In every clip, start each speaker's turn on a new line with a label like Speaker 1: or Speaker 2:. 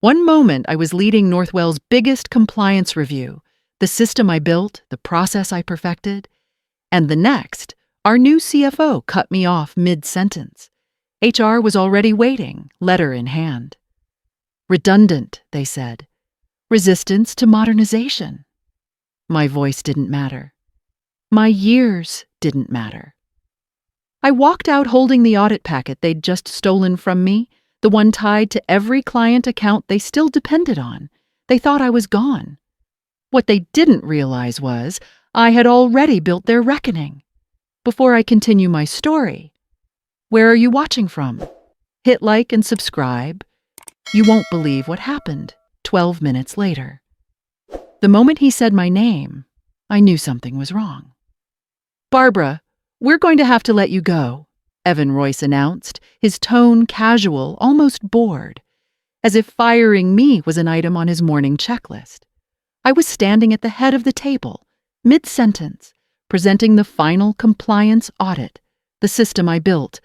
Speaker 1: One moment I was leading Northwell's biggest compliance review, the system I built, the process I perfected, and the next, our new CFO cut me off mid-sentence. HR was already waiting, letter in hand. Redundant, they said. Resistance to modernization. My voice didn't matter. My years didn't matter. I walked out holding the audit packet they'd just stolen from me, the one tied to every client account they still depended on. They thought I was gone. What they didn't realize was I had already built their reckoning. Before I continue my story, where are you watching from? Hit like and subscribe. You won't believe what happened 12 minutes later. The moment he said my name, I knew something was wrong. Barbara, we're going to have to let you go, Evan Royce announced, his tone casual, almost bored, as if firing me was an item on his morning checklist. I was standing at the head of the table, mid-sentence, presenting the final compliance audit, the system I built,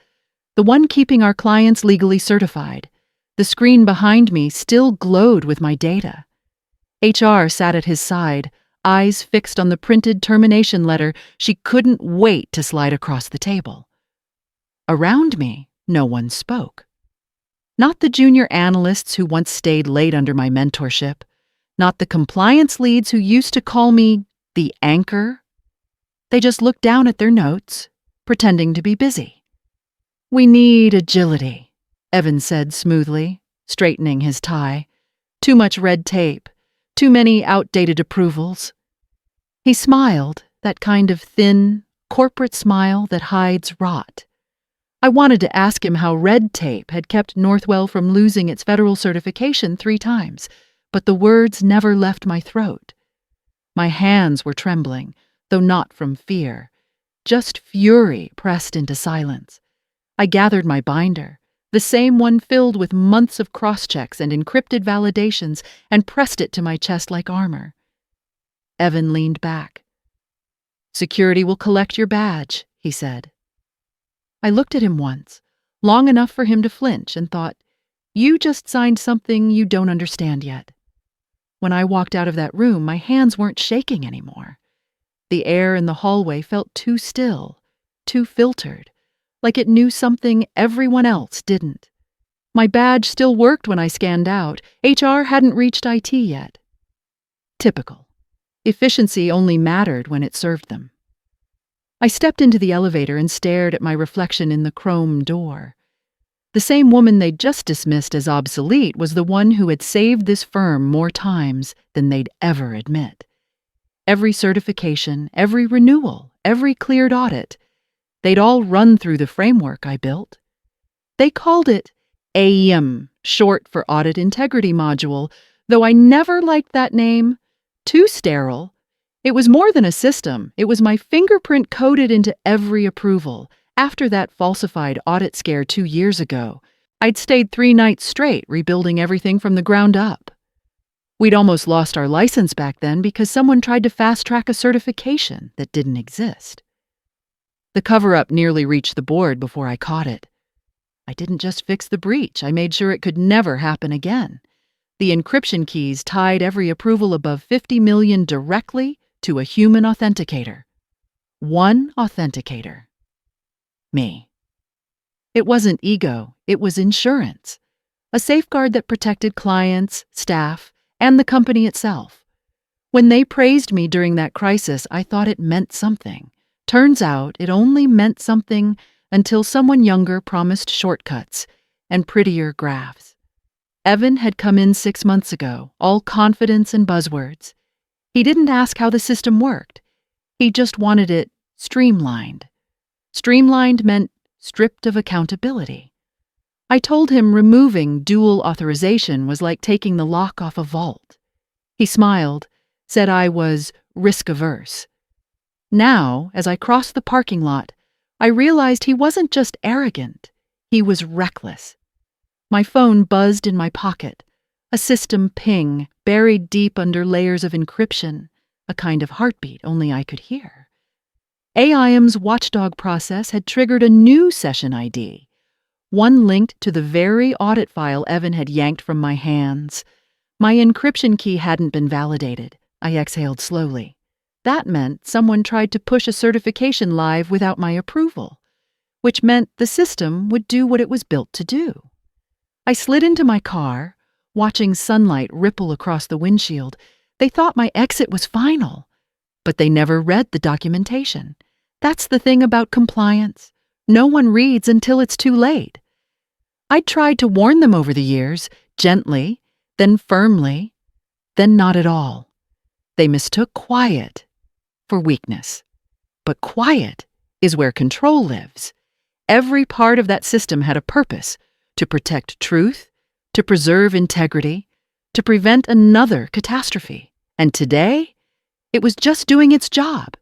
Speaker 1: the one keeping our clients legally certified. The screen behind me still glowed with my data. HR sat at his side, eyes fixed on the printed termination letter she couldn't wait to slide across the table. Around me, no one spoke. Not the junior analysts who once stayed late under my mentorship, not the compliance leads who used to call me the anchor. They just looked down at their notes, pretending to be busy. We need agility, Evan said smoothly, straightening his tie. Too much red tape, too many outdated approvals. He smiled, that kind of thin, corporate smile that hides rot. I wanted to ask him how red tape had kept Northwell from losing its federal certification 3 times, but the words never left my throat. My hands were trembling, though not from fear. Just fury pressed into silence. I gathered my binder, the same one filled with months of cross-checks and encrypted validations, and pressed it to my chest like armor. Evan leaned back. Security will collect your badge, he said. I looked at him once, long enough for him to flinch, and thought, you just signed something you don't understand yet. When I walked out of that room, my hands weren't shaking anymore. The air in the hallway felt too still, too filtered, like it knew something everyone else didn't. My badge still worked when I scanned out. HR hadn't reached IT yet. Typical. Efficiency only mattered when it served them. I stepped into the elevator and stared at my reflection in the chrome door. The same woman they'd just dismissed as obsolete was the one who had saved this firm more times than they'd ever admit. Every certification, every renewal, every cleared audit, they'd all run through the framework I built. They called it AIM, short for Audit Integrity Module, though I never liked that name. Too sterile. It was more than a system. It was my fingerprint coded into every approval. After that falsified audit scare 2 years ago, I'd stayed 3 nights straight rebuilding everything from the ground up. We'd almost lost our license back then because someone tried to fast-track a certification that didn't exist. The cover-up nearly reached the board before I caught it. I didn't just fix the breach, I made sure it could never happen again. The encryption keys tied every approval above 50 million directly to a human authenticator. One authenticator. Me. It wasn't ego, it was insurance. A safeguard that protected clients, staff, and the company itself. When they praised me during that crisis, I thought it meant something. Turns out it only meant something until someone younger promised shortcuts and prettier graphs. Evan had come in 6 months ago, all confidence and buzzwords. He didn't ask how the system worked. He just wanted it streamlined. Streamlined meant stripped of accountability. I told him removing dual authorization was like taking the lock off a vault. He smiled, said I was risk-averse. Now, as I crossed the parking lot, I realized he wasn't just arrogant, he was reckless. My phone buzzed in my pocket, a system ping buried deep under layers of encryption, a kind of heartbeat only I could hear. AIM's watchdog process had triggered a new session ID, one linked to the very audit file Evan had yanked from my hands. My encryption key hadn't been validated. I exhaled slowly. That meant someone tried to push a certification live without my approval, which meant the system would do what it was built to do. I slid into my car, watching sunlight ripple across the windshield. They thought my exit was final, but they never read the documentation. That's the thing about compliance. No one reads until it's too late. I'd tried to warn them over the years, gently, then firmly, then not at all. They mistook quiet for weakness. But quiet is where control lives. Every part of that system had a purpose: to protect truth, to preserve integrity, to prevent another catastrophe. And today, it was just doing its job.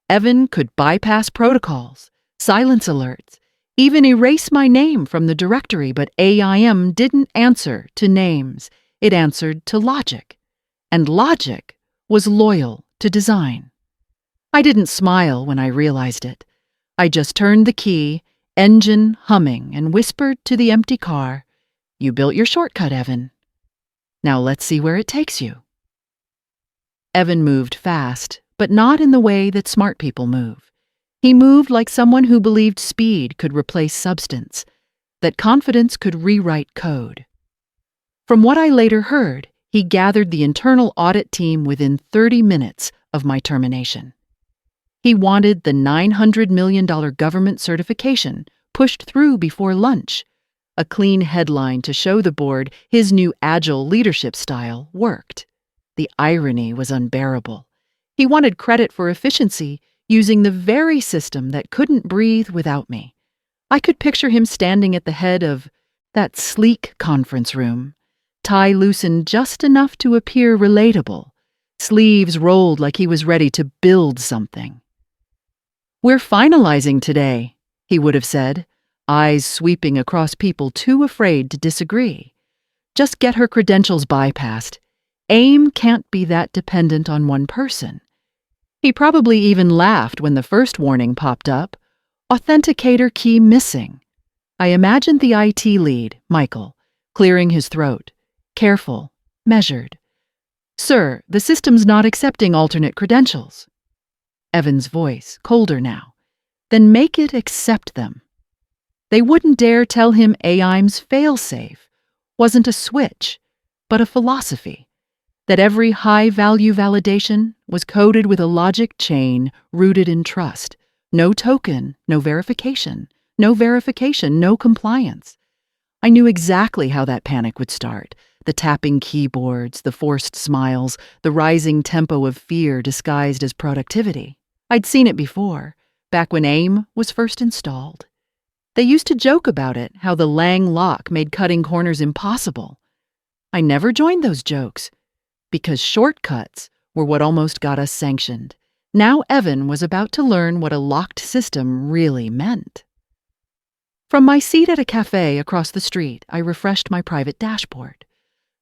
Speaker 1: Evan could bypass protocols, silence alerts, even erase my name from the directory, but AIM didn't answer to names. It answered to logic. And logic was loyal to design. I didn't smile when I realized it. I just turned the key, engine humming, and whispered to the empty car, "You built your shortcut, Evan. Now let's see where it takes you." Evan moved fast, but not in the way that smart people move. He moved like someone who believed speed could replace substance, that confidence could rewrite code. From what I later heard, he gathered the internal audit team within 30 minutes of my termination. He wanted the $900 million government certification pushed through before lunch, a clean headline to show the board his new agile leadership style worked. The irony was unbearable. He wanted credit for efficiency using the very system that couldn't breathe without me. I could picture him standing at the head of that sleek conference room, tie loosened just enough to appear relatable, sleeves rolled like he was ready to build something. "We're finalizing today," he would have said, eyes sweeping across people too afraid to disagree. "Just get her credentials bypassed. AIM can't be that dependent on one person." He probably even laughed when the first warning popped up, "Authenticator key missing." I imagined the IT lead, Michael, clearing his throat, careful, measured. "Sir, the system's not accepting alternate credentials." Evan's voice, colder now. "Then make it accept them." They wouldn't dare tell him AIM's fail-safe wasn't a switch, but a philosophy, that every high-value validation was coded with a logic chain rooted in trust. No token, no verification, no compliance. I knew exactly how that panic would start. The tapping keyboards, the forced smiles, the rising tempo of fear disguised as productivity. I'd seen it before, back when AIM was first installed. They used to joke about it, how the Lang lock made cutting corners impossible. I never joined those jokes, because shortcuts were what almost got us sanctioned. Now Evan was about to learn what a locked system really meant. From my seat at a cafe across the street, I refreshed my private dashboard,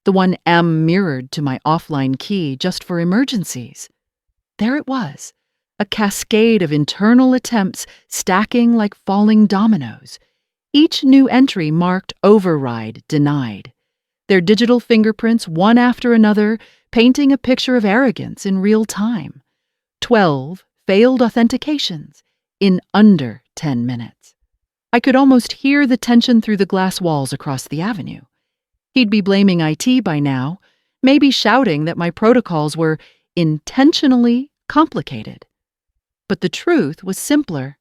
Speaker 1: the one M mirrored to my offline key just for emergencies. There it was, a cascade of internal attempts stacking like falling dominoes. Each new entry marked override denied, their digital fingerprints one after another painting a picture of arrogance in real time. 12 failed authentications in under 10 minutes. I could almost hear the tension through the glass walls across the avenue. He'd be blaming IT by now, maybe shouting that my protocols were intentionally complicated. But the truth was simpler.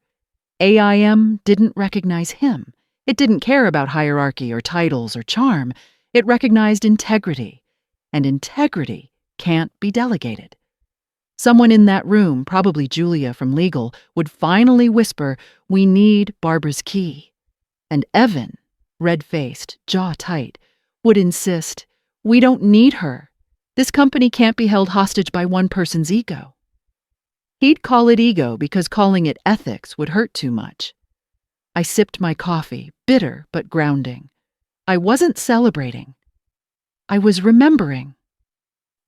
Speaker 1: AIM didn't recognize him. It didn't care about hierarchy or titles or charm. It recognized integrity, and integrity can't be delegated. Someone in that room, probably Julia from legal, would finally whisper, "We need Barbara's key." And Evan, red-faced, jaw tight, would insist, "We don't need her. This company can't be held hostage by one person's ego." He'd call it ego because calling it ethics would hurt too much. I sipped my coffee, bitter but grounding. I wasn't celebrating. I was remembering.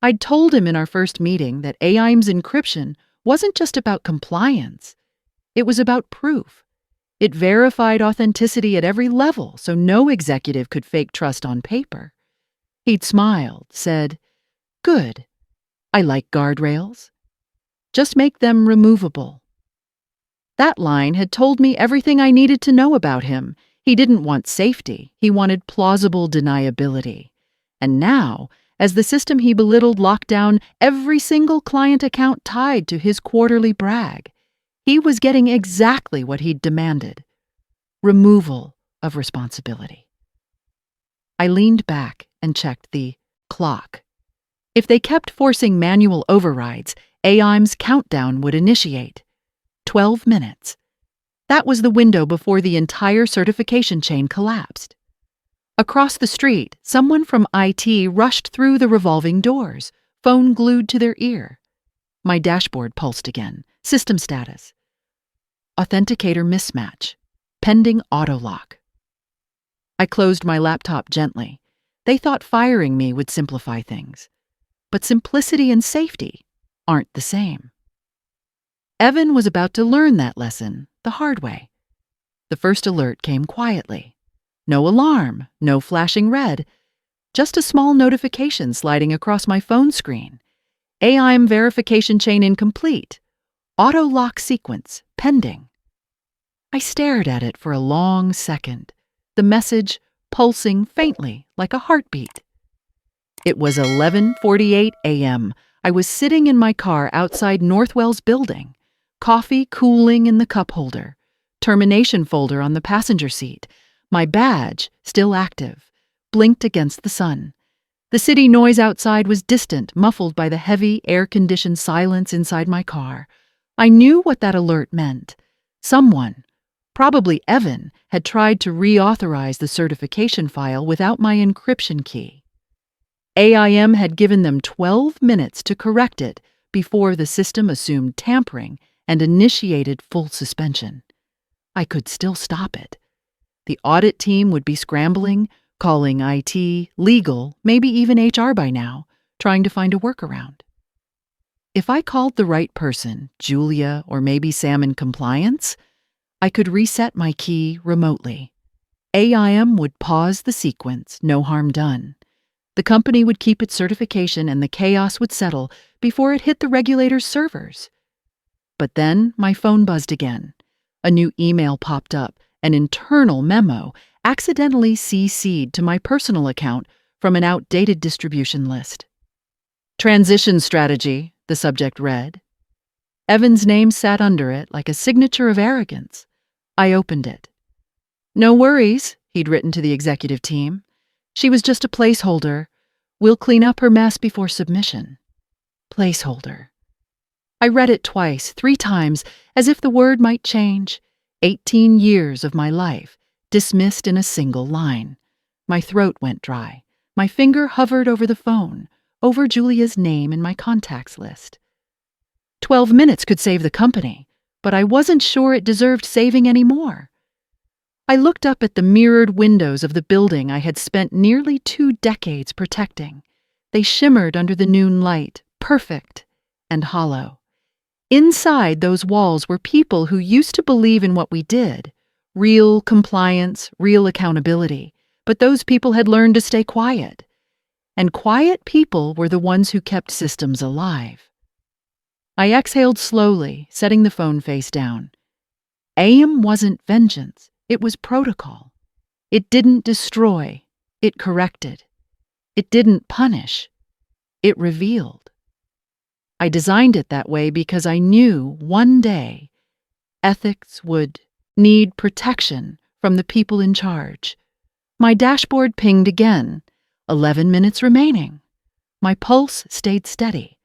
Speaker 1: I'd told him in our first meeting that AIM's encryption wasn't just about compliance. It was about proof. It verified authenticity at every level, so no executive could fake trust on paper. He'd smiled, said, "Good. I like guardrails. Just make them removable." That line had told me everything I needed to know about him. He didn't want safety. He wanted plausible deniability. And now, as the system he belittled locked down every single client account tied to his quarterly brag, he was getting exactly what he'd demanded: removal of responsibility. I leaned back and checked the clock. If they kept forcing manual overrides, AIM's countdown would initiate. 12 minutes. That was the window before the entire certification chain collapsed. Across the street, someone from IT rushed through the revolving doors, phone glued to their ear. My dashboard pulsed again. System status: authenticator mismatch. Pending auto-lock. I closed my laptop gently. They thought firing me would simplify things. But simplicity and safety aren't the same. Evan was about to learn that lesson the hard way. The first alert came quietly. No alarm, no flashing red, just a small notification sliding across my phone screen. AIM verification chain incomplete. Auto-lock sequence pending. I stared at it for a long second, the message pulsing faintly like a heartbeat. It was 11:48 a.m. I was sitting in my car outside Northwell's building, coffee cooling in the cup holder, termination folder on the passenger seat, my badge, still active, blinked against the sun. The city noise outside was distant, muffled by the heavy, air-conditioned silence inside my car. I knew what that alert meant. Someone, probably Evan, had tried to reauthorize the certification file without my encryption key. AIM had given them 12 minutes to correct it before the system assumed tampering and initiated full suspension. I could still stop it. The audit team would be scrambling, calling IT, legal, maybe even HR by now, trying to find a workaround. If I called the right person, Julia or maybe Sam in compliance, I could reset my key remotely. AIM would pause the sequence, no harm done. The company would keep its certification and the chaos would settle before it hit the regulator's servers. But then my phone buzzed again. A new email popped up, an internal memo, accidentally CC'd to my personal account from an outdated distribution list. Transition strategy, the subject read. Evan's name sat under it like a signature of arrogance. I opened it. "No worries," he'd written to the executive team. "She was just a placeholder. We'll clean up her mess before submission." Placeholder. I read it twice, 3 times, as if the word might change. 18 years of my life, dismissed in a single line. My throat went dry. My finger hovered over the phone, over Julia's name in my contacts list. 12 minutes could save the company, but I wasn't sure it deserved saving any more. I looked up at the mirrored windows of the building I had spent nearly 2 decades protecting. They shimmered under the noon light, perfect and hollow. Inside those walls were people who used to believe in what we did, real compliance, real accountability, but those people had learned to stay quiet. And quiet people were the ones who kept systems alive. I exhaled slowly, setting the phone face down. AIM wasn't vengeance. It was protocol. It didn't destroy. It corrected. It didn't punish. It revealed. I designed it that way because I knew one day ethics would need protection from the people in charge. My dashboard pinged again. 11 minutes remaining. My pulse stayed steady.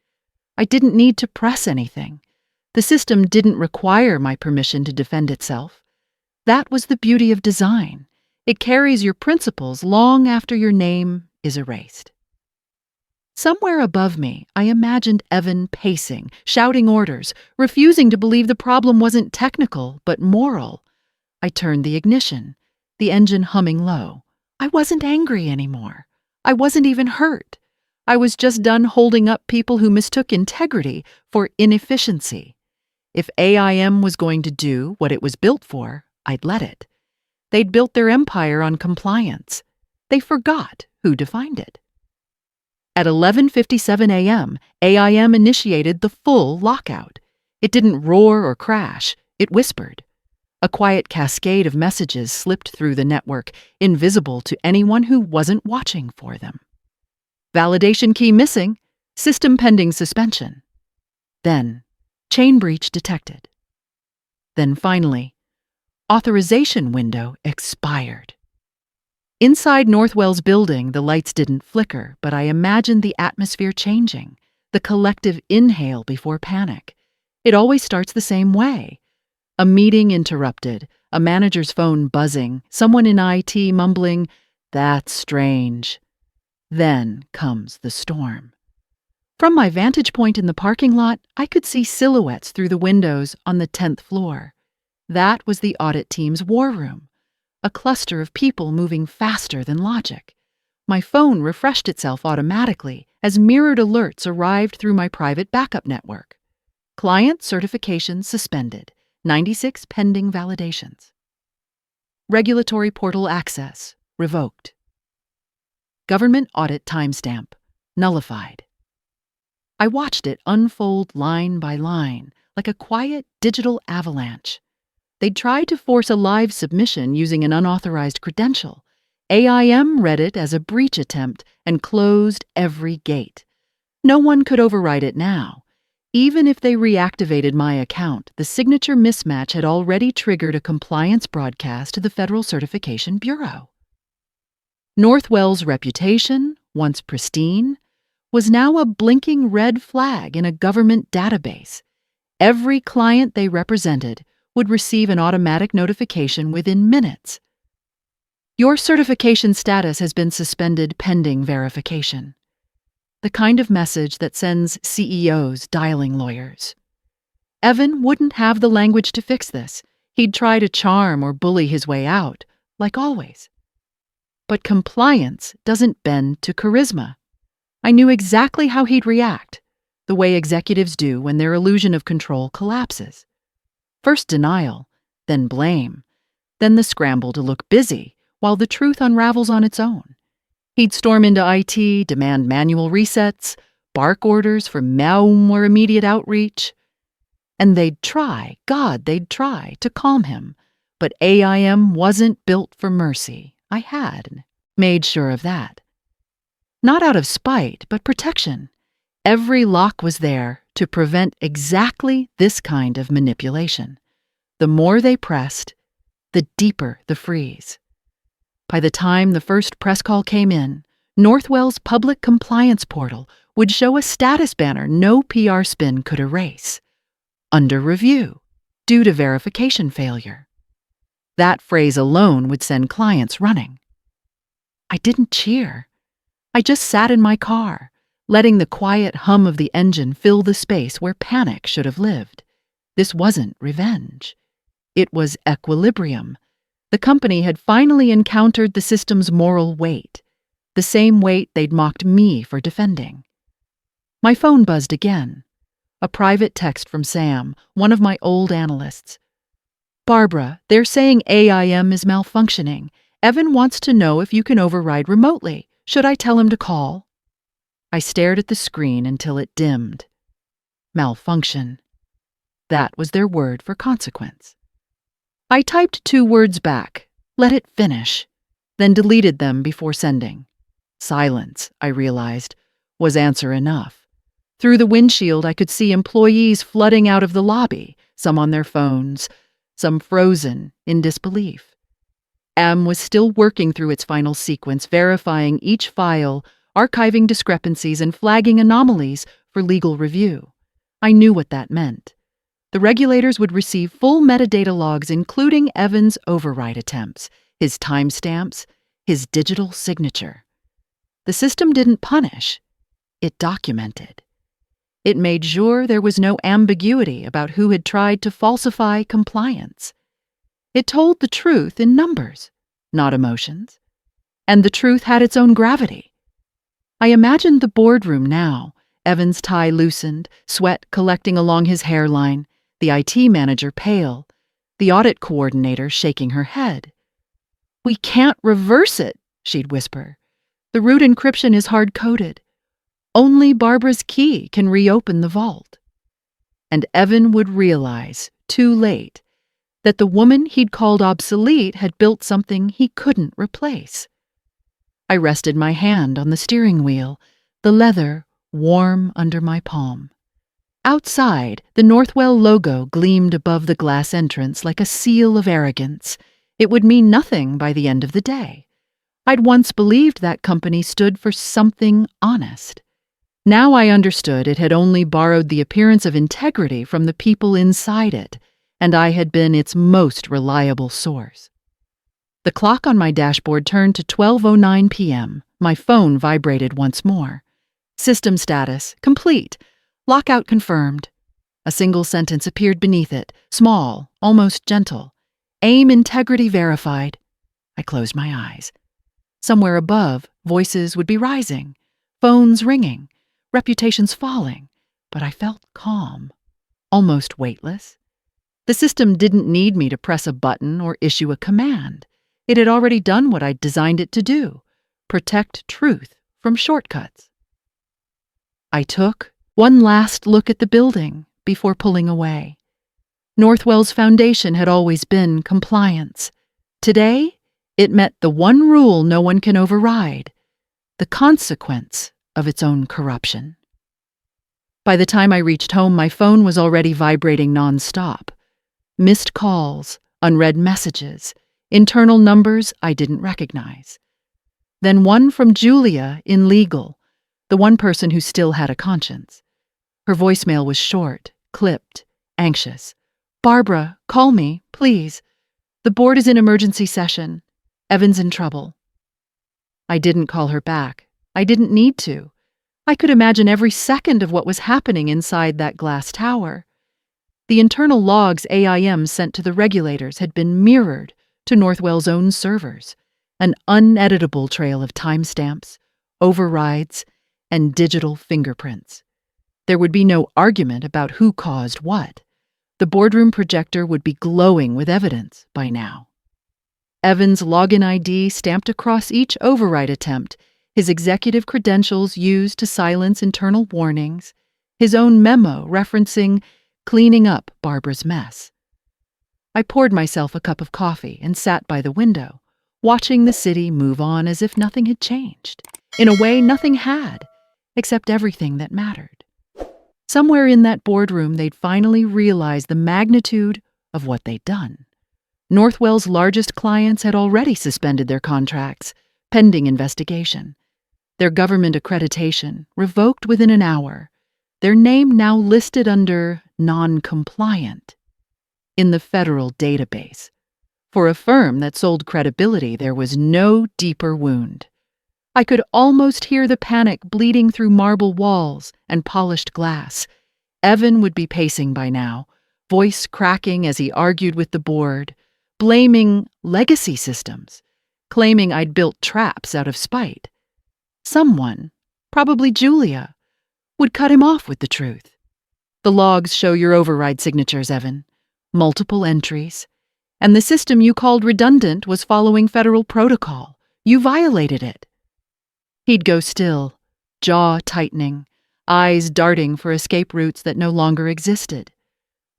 Speaker 1: I didn't need to press anything. The system didn't require my permission to defend itself. That was the beauty of design. It carries your principles long after your name is erased. Somewhere above me, I imagined Evan pacing, shouting orders, refusing to believe the problem wasn't technical, but moral. I turned the ignition, the engine humming low. I wasn't angry anymore. I wasn't even hurt. I was just done holding up people who mistook integrity for inefficiency. If AIM was going to do what it was built for, I'd let it. They'd built their empire on compliance. They forgot who defined it. At 11:57 a.m., AIM initiated the full lockout. It didn't roar or crash, it whispered. A quiet cascade of messages slipped through the network, invisible to anyone who wasn't watching for them. Validation key missing, system pending suspension. Then, chain breach detected. Then finally, authorization window expired. Inside Northwell's building, the lights didn't flicker, but I imagined the atmosphere changing, the collective inhale before panic. It always starts the same way. A meeting interrupted, a manager's phone buzzing, someone in IT mumbling, "That's strange." Then comes the storm. From my vantage point in the parking lot, I could see silhouettes through the windows on the 10th floor. That was the audit team's war room, a cluster of people moving faster than logic. My phone refreshed itself automatically as mirrored alerts arrived through my private backup network. Client certification suspended, 96 pending validations. Regulatory portal access revoked. Government audit timestamp nullified. I watched it unfold line by line, like a quiet digital avalanche. They'd tried to force a live submission using an unauthorized credential. AIM read it as a breach attempt and closed every gate. No one could override it now. Even if they reactivated my account, the signature mismatch had already triggered a compliance broadcast to the Federal Certification Bureau. Northwell's reputation, once pristine, was now a blinking red flag in a government database. Every client they represented would receive an automatic notification within minutes. Your certification status has been suspended pending verification. The kind of message that sends CEOs dialing lawyers. Evan wouldn't have the language to fix this. He'd try to charm or bully his way out, like always. But compliance doesn't bend to charisma. I knew exactly how he'd react, the way executives do when their illusion of control collapses. First denial, then blame, then the scramble to look busy while the truth unravels on its own. He'd storm into IT, demand manual resets, bark orders for more immediate outreach. And they'd try to calm him. But AIM wasn't built for mercy. I had made sure of that. Not out of spite, but protection. Every lock was there to prevent exactly this kind of manipulation. The more they pressed, the deeper the freeze. By the time the first press call came in, Northwell's public compliance portal would show a status banner no PR spin could erase. Under review, due to verification failure. That phrase alone would send clients running. I didn't cheer. I just sat in my car, letting the quiet hum of the engine fill the space where panic should have lived. This wasn't revenge. It was equilibrium. The company had finally encountered the system's moral weight, the same weight they'd mocked me for defending. My phone buzzed again. A private text from Sam, one of my old analysts. "Barbara, they're saying AIM is malfunctioning. Evan wants to know if you can override remotely. Should I tell him to call?" I stared at the screen until it dimmed. Malfunction. That was their word for consequence. I typed 2 words back, let it finish, then deleted them before sending. Silence, I realized, was answer enough. Through the windshield, I could see employees flooding out of the lobby, some on their phones, some frozen in disbelief. Was still working through its final sequence, verifying each file, archiving discrepancies, and flagging anomalies for legal review. I knew what that meant. The regulators would receive full metadata logs, including Evan's override attempts, his timestamps, his digital signature. The system didn't punish. It documented. It made sure there was no ambiguity about who had tried to falsify compliance. It told the truth in numbers, not emotions. And the truth had its own gravity. I imagined the boardroom now, Evan's tie loosened, sweat collecting along his hairline, the IT manager pale, the audit coordinator shaking her head. "We can't reverse it," she'd whisper. "The root encryption is hard-coded. Only Barbara's key can reopen the vault." And Evan would realize, too late, that the woman he'd called obsolete had built something he couldn't replace. I rested my hand on the steering wheel, the leather warm under my palm. Outside, the Northwell logo gleamed above the glass entrance like a seal of arrogance. It would mean nothing by the end of the day. I'd once believed that company stood for something honest. Now I understood it had only borrowed the appearance of integrity from the people inside it, and I had been its most reliable source. The clock on my dashboard turned to 12:09 p.m. My phone vibrated once more. "System status complete. Lockout confirmed." A single sentence appeared beneath it, small, almost gentle. "AIM integrity verified." I closed my eyes. Somewhere above, voices would be rising, phones ringing, reputations falling, but I felt calm, almost weightless. The system didn't need me to press a button or issue a command. It had already done what I'd designed it to do: protect truth from shortcuts. I took one last look at the building before pulling away. Northwell's foundation had always been compliance. Today, it met the one rule no one can override: the consequence of its own corruption. By the time I reached home, my phone was already vibrating nonstop. Missed calls, unread messages, internal numbers I didn't recognize. Then one from Julia in legal, the one person who still had a conscience. Her voicemail was short, clipped, anxious. "Barbara, call me, please. The board is in emergency session. Evan's in trouble." I didn't call her back. I didn't need to. I could imagine every second of what was happening inside that glass tower. The internal logs AIM sent to the regulators had been mirrored to Northwell's own servers, an uneditable trail of timestamps, overrides, and digital fingerprints. There would be no argument about who caused what. The boardroom projector would be glowing with evidence by now. Evan's login ID stamped across each override attempt, his executive credentials used to silence internal warnings, his own memo referencing cleaning up Barbara's mess. I poured myself a cup of coffee and sat by the window, watching the city move on as if nothing had changed. In a way, nothing had, except everything that mattered. Somewhere in that boardroom, they'd finally realized the magnitude of what they'd done. Northwell's largest clients had already suspended their contracts, pending investigation. Their government accreditation revoked within an hour. Their name now listed under non-compliant in the federal database. For a firm that sold credibility, there was no deeper wound. I could almost hear the panic bleeding through marble walls and polished glass. Evan would be pacing by now, voice cracking as he argued with the board, blaming legacy systems, claiming I'd built traps out of spite. Someone, probably Julia, would cut him off with the truth. "The logs show your override signatures, Evan. Multiple entries. And the system you called redundant was following federal protocol. You violated it." He'd go still, jaw tightening, eyes darting for escape routes that no longer existed.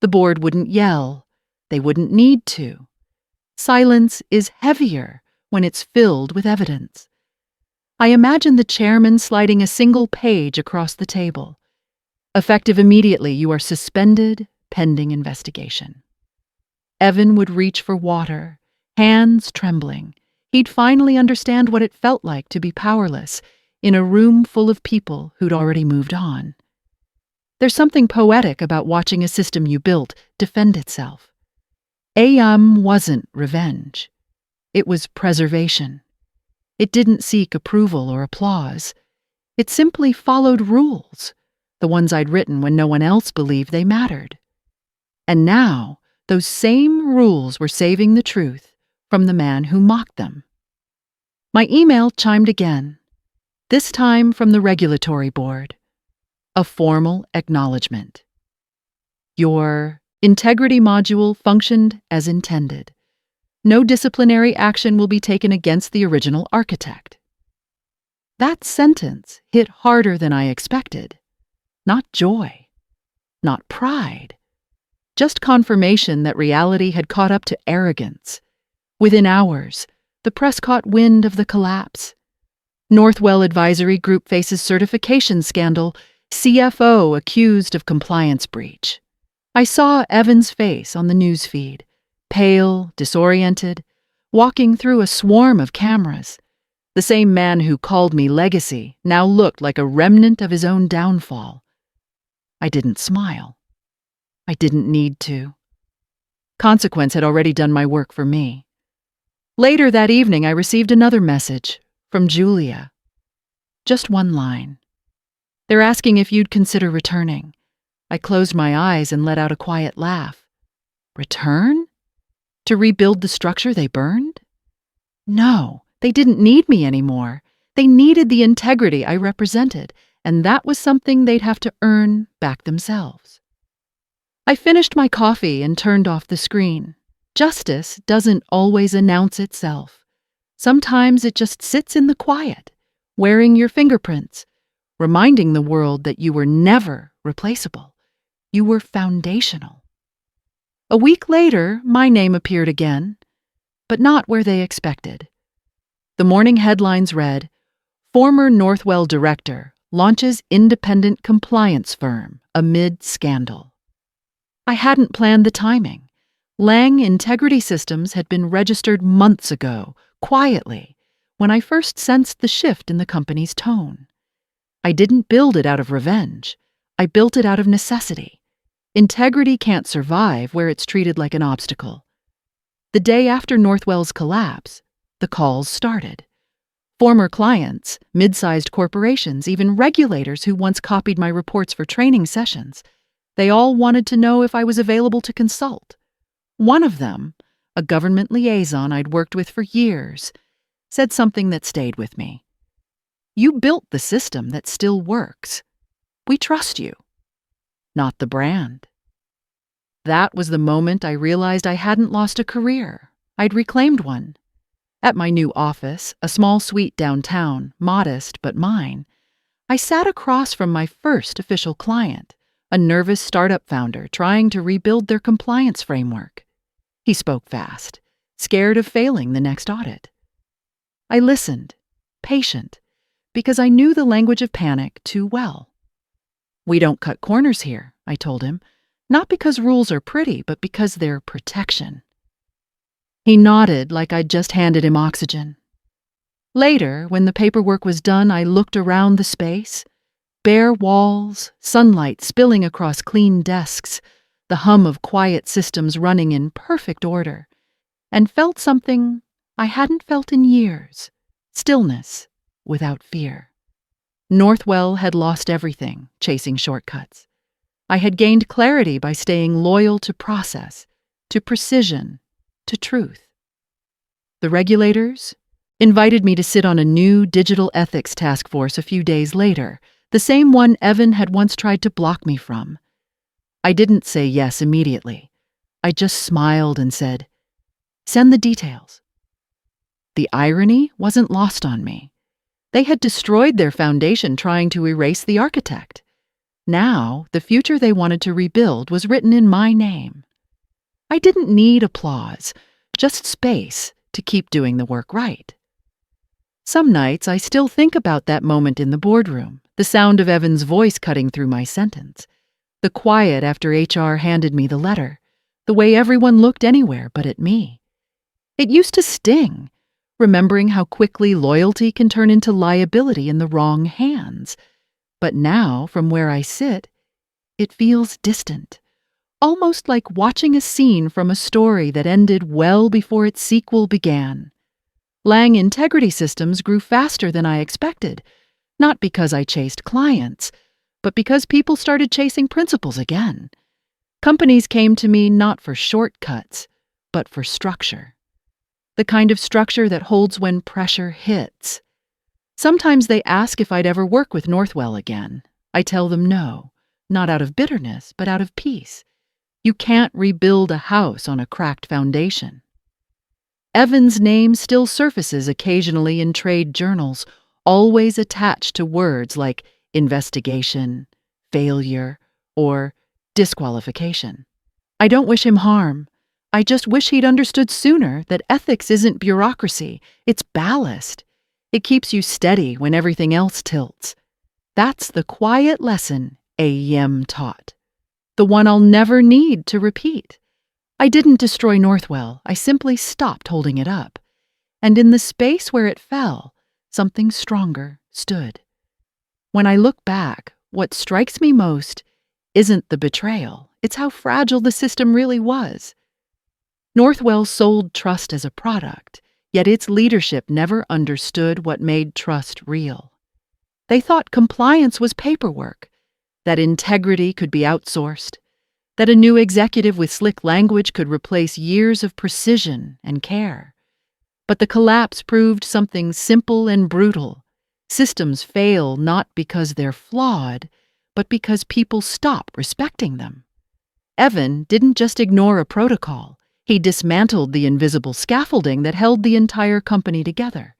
Speaker 1: The board wouldn't yell. They wouldn't need to. Silence is heavier when it's filled with evidence. I imagined the chairman sliding a single page across the table. "Effective immediately, you are suspended pending investigation." Evan would reach for water, hands trembling. He'd finally understand what it felt like to be powerless in a room full of people who'd already moved on. There's something poetic about watching a system you built defend itself. AIM wasn't revenge. It was preservation. It didn't seek approval or applause. It simply followed rules, the ones I'd written when no one else believed they mattered. And now, those same rules were saving the truth from the man who mocked them. My email chimed again, this time from the regulatory board. A formal acknowledgement. "Your Integrity Module functioned as intended. No disciplinary action will be taken against the original architect. That sentence hit harder than I expected. Not joy, not pride, just confirmation that reality had caught up to arrogance. Within hours, the press caught wind of the collapse. Northwell Advisory Group faces certification scandal, CFO accused of compliance breach. I saw Evan's face on the newsfeed, pale, disoriented, walking through a swarm of cameras. The same man who called me legacy now looked like a remnant of his own downfall. I didn't smile. I didn't need to. Consequence had already done my work for me. Later that evening, I received another message from Julia. Just one line. They're asking if you'd consider returning. I closed my eyes and let out a quiet laugh. Return? To rebuild the structure they burned? No, they didn't need me anymore. They needed the integrity I represented, and that was something they'd have to earn back themselves. I finished my coffee and turned off the screen. Justice doesn't always announce itself. Sometimes it just sits in the quiet, wearing your fingerprints, reminding the world that you were never replaceable. You were foundational. A week later, my name appeared again, but not where they expected. The morning headlines read, "Former Northwell Director launches independent compliance firm amid scandal." I hadn't planned the timing. Lang Integrity Systems had been registered months ago, quietly, when I first sensed the shift in the company's tone. I didn't build it out of revenge. I built it out of necessity. Integrity can't survive where it's treated like an obstacle. The day after Northwell's collapse, the calls started. Former clients, mid-sized corporations, even regulators who once copied my reports for training sessions, they all wanted to know if I was available to consult. One of them, a government liaison I'd worked with for years, said something that stayed with me. "You built the system that still works. We trust you, not the brand." That was the moment I realized I hadn't lost a career. I'd reclaimed one. At my new office, a small suite downtown, modest but mine, I sat across from my first official client, a nervous startup founder trying to rebuild their compliance framework. He spoke fast, scared of failing the next audit. I listened, patient, because I knew the language of panic too well. "We don't cut corners here," I told him, not because rules are pretty, but because they're protection. He nodded like I'd just handed him oxygen. Later, when the paperwork was done, I looked around the space. Bare walls, sunlight spilling across clean desks, the hum of quiet systems running in perfect order, and felt something I hadn't felt in years: stillness without fear. Northwell had lost everything, chasing shortcuts. I had gained clarity by staying loyal to process, to precision, to truth. The regulators invited me to sit on a new digital ethics task force a few days later, the same one Evan had once tried to block me from. I didn't say yes immediately. I just smiled and said, "Send the details." The irony wasn't lost on me. They had destroyed their foundation trying to erase the architect. Now, the future they wanted to rebuild was written in my name. I didn't need applause, just space to keep doing the work right. Some nights I still think about that moment in the boardroom, the sound of Evan's voice cutting through my sentence, the quiet after HR handed me the letter, the way everyone looked anywhere but at me. It used to sting, remembering how quickly loyalty can turn into liability in the wrong hands. But now, from where I sit, it feels distant, almost like watching a scene from a story that ended well before its sequel began. Lang Integrity Systems grew faster than I expected, not because I chased clients, but because people started chasing principles again. Companies came to me not for shortcuts, but for structure. The kind of structure that holds when pressure hits. Sometimes they ask if I'd ever work with Northwell again. I tell them no, not out of bitterness, but out of peace. You can't rebuild a house on a cracked foundation. Evan's name still surfaces occasionally in trade journals, always attached to words like investigation, failure, or disqualification. I don't wish him harm. I just wish he'd understood sooner that ethics isn't bureaucracy, it's ballast. It keeps you steady when everything else tilts. That's the quiet lesson AEM taught. The one I'll never need to repeat. I didn't destroy Northwell, I simply stopped holding it up. And in the space where it fell, something stronger stood. When I look back, what strikes me most isn't the betrayal, it's how fragile the system really was. Northwell sold trust as a product, yet its leadership never understood what made trust real. They thought compliance was paperwork, that integrity could be outsourced, that a new executive with slick language could replace years of precision and care. But the collapse proved something simple and brutal. Systems fail not because they're flawed, but because people stop respecting them. Evan didn't just ignore a protocol. He dismantled the invisible scaffolding that held the entire company together.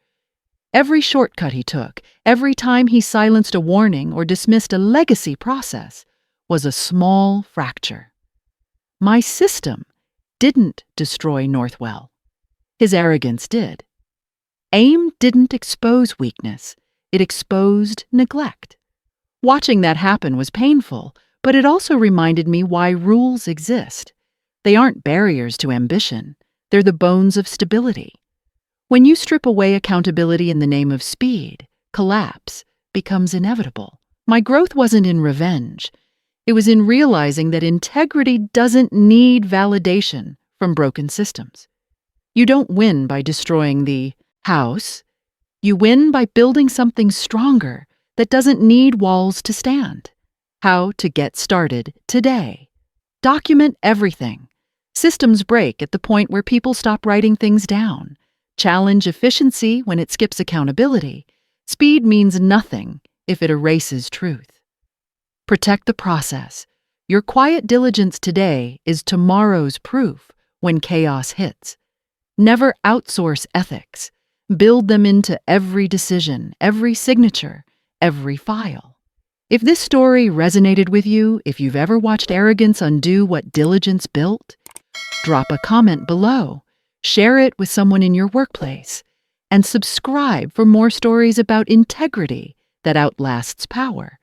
Speaker 1: Every shortcut he took, every time he silenced a warning or dismissed a legacy process, was a small fracture. My system didn't destroy Northwell. His arrogance did. AIM didn't expose weakness. It exposed neglect. Watching that happen was painful, but it also reminded me why rules exist. They aren't barriers to ambition. They're the bones of stability. When you strip away accountability in the name of speed, collapse becomes inevitable. My growth wasn't in revenge. It was in realizing that integrity doesn't need validation from broken systems. You don't win by destroying the house. You win by building something stronger that doesn't need walls to stand. How to get started today. Document everything. Systems break at the point where people stop writing things down. Challenge efficiency when it skips accountability. Speed means nothing if it erases truth. Protect the process. Your quiet diligence today is tomorrow's proof when chaos hits. Never outsource ethics. Build them into every decision, every signature, every file. If this story resonated with you, if you've ever watched arrogance undo what diligence built, drop a comment below, share it with someone in your workplace, and subscribe for more stories about integrity that outlasts power.